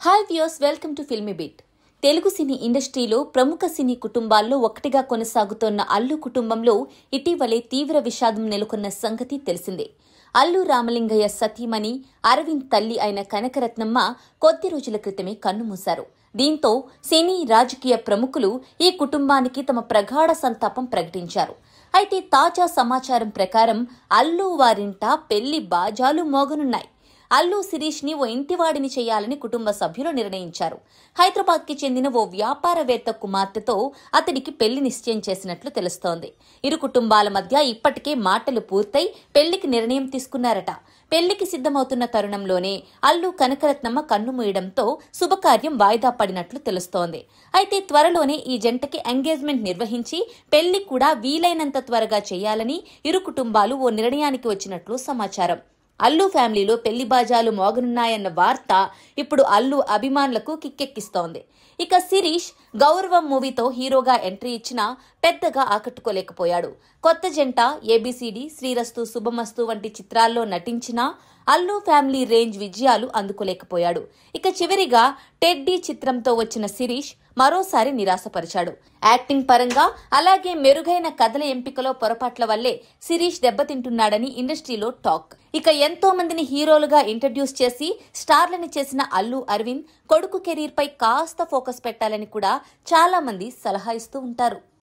Hi viewers, welcome to Filmibeat. Telugu సినీ ఇండస్ట్రీలో ప్రముఖ సినీ కుటుంబాల్లో ఒకటిగా కొనసాగుతోన్న అల్లు కుటుంబంలో ఇటీవలే తీవ్ర విషాదం నెలకొన్న సంగతి తెలిసిందే. అల్లు రామలింగయ్య సతీమణి అరవింద్ తల్లి అయిన కనకరత్నమ్మ కొద్ది రోజుల క్రితమే కన్నుమూశారు. దీంతో సినీ రాజకీయ ప్రముఖులు ఈ కుటుంబానికి తమ ప్రగాఢ సంతాపం ప్రకటించారు. అయితే తాజా సమాచారం ప్రకారం అల్లు వారింట పెళ్లి బాజాలు మోగనున్నాయి. అల్లు శిరీష్ ని ఓ ఇంటివాడిని చేయాలని కుటుంబ సభ్యులు నిర్ణయించారు. హైదరాబాద్ కి చెందిన ఓ వ్యాపారవేత్త కుమార్తెతో అతనికి పెళ్లి నిశ్చయం చేసినట్లు తెలుస్తోంది. ఇరు కుటుంబాల మధ్య ఇప్పటికే మాటలు పూర్తయి పెళ్లికి నిర్ణయం తీసుకున్నారట. పెళ్లికి సిద్ధమవుతున్న తరుణంలోనే అల్లు కనకరత్నమ్మ కన్నుమూయడంతో శుభకార్యం వాయిదా పడినట్లు తెలుస్తోంది. అయితే త్వరలోనే ఈ జంటకి ఎంగేజ్మెంట్ నిర్వహించి పెళ్లి కూడా వీలైనంత త్వరగా చేయాలని ఇరు కుటుంబాలు ఓ నిర్ణయానికి వచ్చినట్లు సమాచారం. అల్లు ఫ్యామిలీలో పెళ్లి బాజాలు మోగనున్నాయన్న వార్త ఇప్పుడు అల్లు అభిమానులకు కిక్కెక్కిస్తోంది. ఇక శిరీష్ గౌరవం మూవీతో హీరోగా ఎంట్రీ ఇచ్చినా పెద్దగా ఆకట్టుకోలేకపోయాడు. కొత్త జంట ఏబిసిడి, శ్రీరస్తు శుభమస్తు వంటి చిత్రాల్లో నటించినా అల్లు ఫ్యామిలీ రేంజ్ విజయాలు అందుకోలేకపోయాడు. ఇక చివరిగా టెడ్డీ చిత్రంతో వచ్చిన శిరీష్ మరోసారి నిరాశపరిచాడు. యాక్టింగ్ పరంగా అలాగే మెరుగైన కథల ఎంపికలో పొరపాట్ల వల్లే శిరీష్ దెబ్బతింటున్నాడని ఇండస్ట్రీలో టాక్. ఇక ఎంతో మందిని హీరోలుగా ఇంట్రడ్యూస్ చేసి స్టార్లని చేసిన అల్లు అరవింద్ కొడుకు కెరీర్ పై కాస్త ఫోకస్ పెట్టాలని కూడా చాలా మంది సలహా ఇస్తూ ఉంటారు.